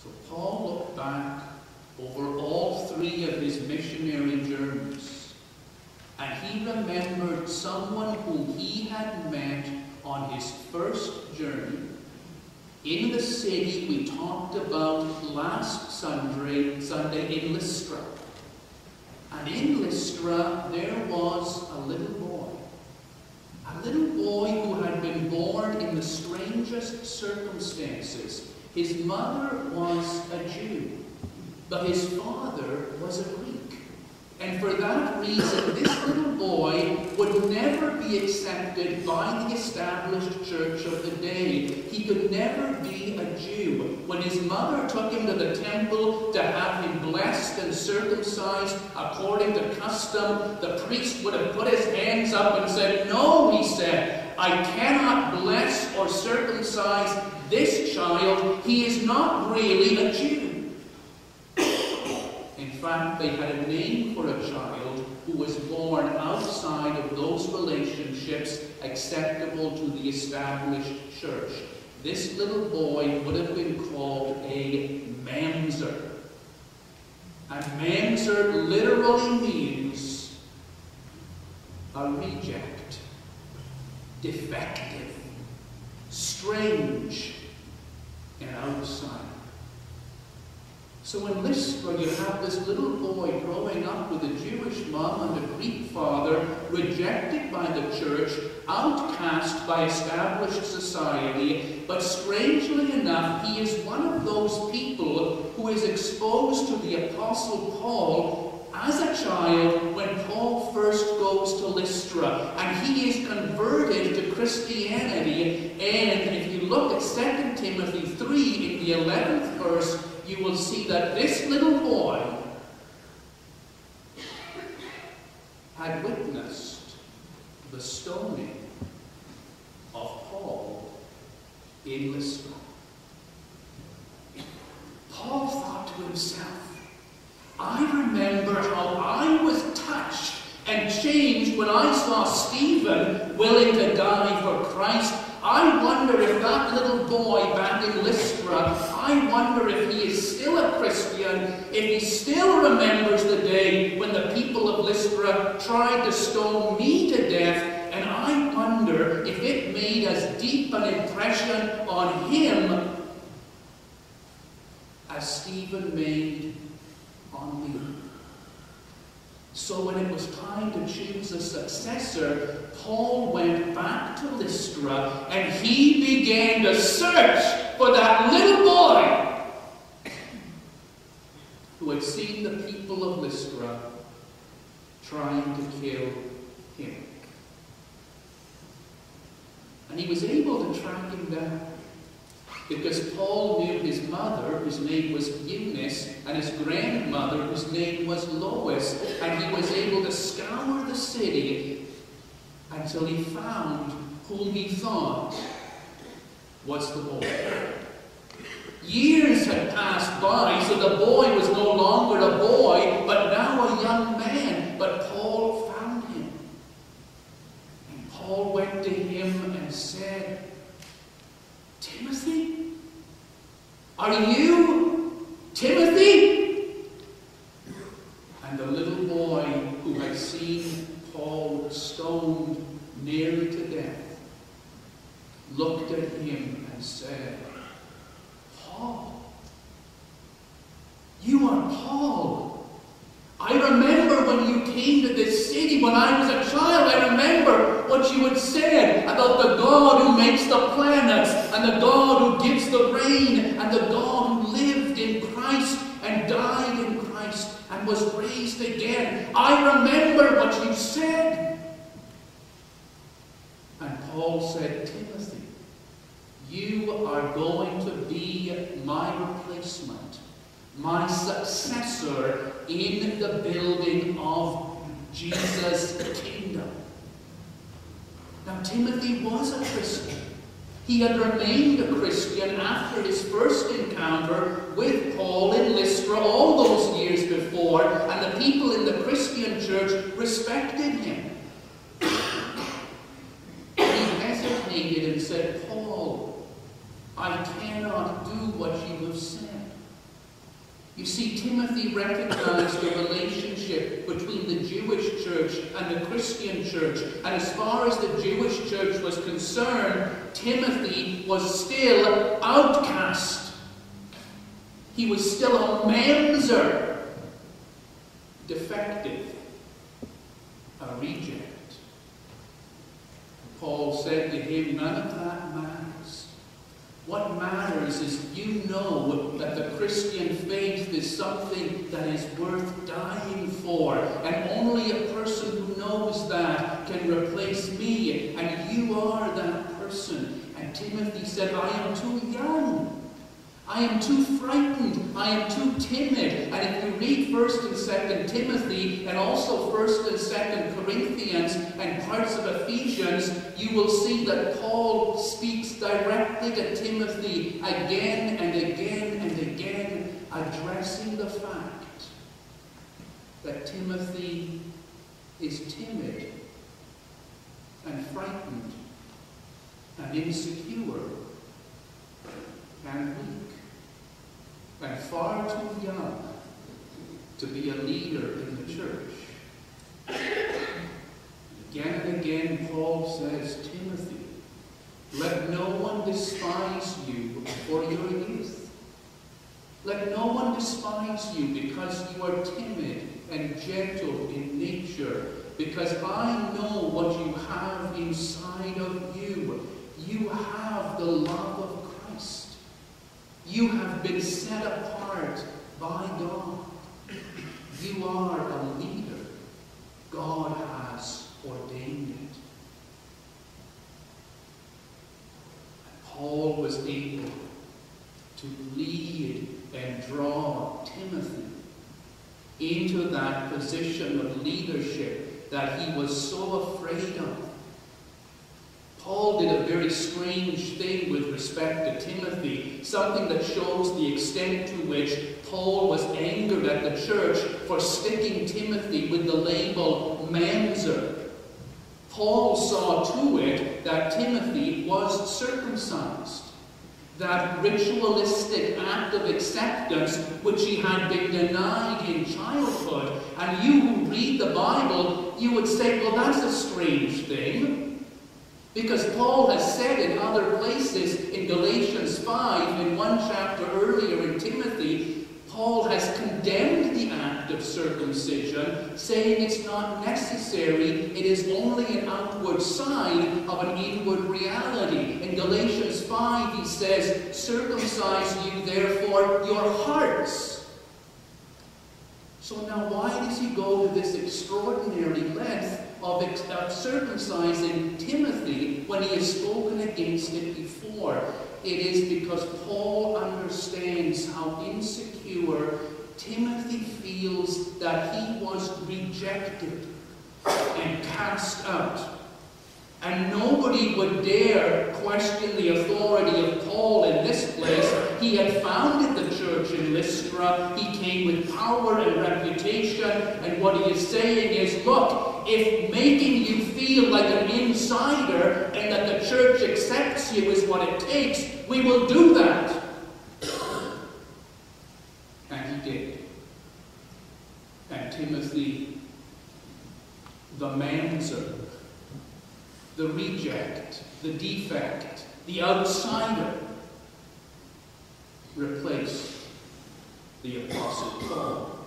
So Paul looked back over all 3 of his missionary journeys, and he remembered someone whom he had met on his first journey in the city we talked about last Sunday in Lystra. And in Lystra there was a little boy who had been born in the strangest circumstances. His mother was a Jew, but his father was a Greek. And for that reason, this little boy would never be accepted by the established church of the day. He could never be a Jew. When his mother took him to the temple to have him blessed and circumcised according to custom, the priest would have put his hands up and said, "No," he said, "I cannot bless or circumcise this child. He is not really a Jew." In fact, they had a name for a child who was born outside of those relationships acceptable to the established church. This little boy would have been called a mamzer. And mamzer literally means a reject, defective, strange, and outsider. So in Lystra, you have this little boy growing up with a Jewish mom and a Greek father, rejected by the church, outcast by established society, but strangely enough, he is one of those people who is exposed to the Apostle Paul as a child when Paul first goes to Lystra, and he is converted to Christianity. And if you look at 2 Timothy 3 in the 11th verse, you will see that this little boy had witnessed the stoning of Paul in Lystra. Paul thought to himself, I remember how I was touched and changed when I saw Stephen willing to die for Christ. I wonder if that little boy back in Lystra, I wonder if he is still a Christian, if he still remembers the day when the people of Lystra tried to stone me to death, and I wonder if it made as deep an impression on him as Stephen made on me. So when it was time to choose a successor, Paul went back to Lystra and he began to search for that little boy who had seen the people of Lystra trying to kill him. And he was able to track him down, because Paul knew his mother, whose name was Eunice, and his grandmother, whose name was Lois, and he was able to scour the city until he found whom he thought was the boy. Years had passed by, so the boy was no longer a boy, but now a young man. But Paul found him. And Paul went to him and said, Timothy? Are you Timothy? And the little boy who had seen Paul stoned nearly to death looked at him and said, Paul, you are Paul. I remember when you came to this city when I was a child. I remember what you had said about the God who makes the planets, and the God who gives the rain, and the God who lived in Christ and died in Christ and was raised again. I remember what you said. And Paul said, Timothy, you are going to be my replacement, my successor in the building of Jesus' kingdom. Now, Timothy was a Christian. He had remained a Christian after his first encounter with Paul in Lystra all those years before, and the people in the Christian church respected him. He hesitated and said, Paul, I cannot do what you have said. You see, Timothy recognized the relationship between the Jewish church and the Christian church. And as far as the Jewish church was concerned, Timothy was still outcast. He was still a menser, defective, a reject. Paul said to him, none of that matters. What matters is you know that the Christian faith is something that is worth dying for. And only a person who knows that can replace me. And you are that person. And Timothy said, I am too young. I am too frightened. I am too timid. And if you read 1st and 2nd Timothy and also 1st and 2nd Corinthians and parts of Ephesians, you will see that Paul speaks directly to Timothy again and again and again, addressing the fact that Timothy is timid and frightened and insecure and weak and far too young to be a leader in the church. Again and again, Paul says, Timothy, let no one despise you for your youth. Let no one despise you because you are timid and gentle in nature, because I know what you have inside of you. You have the love of Christ. You have been set apart by God. You are a leader. God has ordained it. And Paul was able to lead and draw Timothy into that position of leadership that he was so afraid of. Paul did a very strange thing with respect to Timothy, something that shows the extent to which Paul was angered at the church for sticking Timothy with the label menser. Paul saw to it that Timothy was circumcised. That ritualistic act of acceptance which he had been denied in childhood. And you who read the Bible, you would say, well, that's a strange thing. Because Paul has said in other places, in Galatians 5, in one chapter earlier in Timothy, Paul has condemned the act of circumcision, saying it's not necessary, it is only an outward sign of an inward reality. In Galatians 5, he says, circumcise you therefore your hearts. So now why does he go to this extraordinary length of circumcising Timothy when he has spoken against it before? It is because Paul understands how insecure Timothy feels that he was rejected and cast out. And nobody would dare question the authority of Paul in this place. He had founded the church in Lystra. He came with power and reputation. And what he is saying is, look, if making you feel like an insider and that the church accepts you is what it takes, we will do that. And he did. And Timothy, the menser, the reject, the defect, the outsider, replaced the Apostle Paul.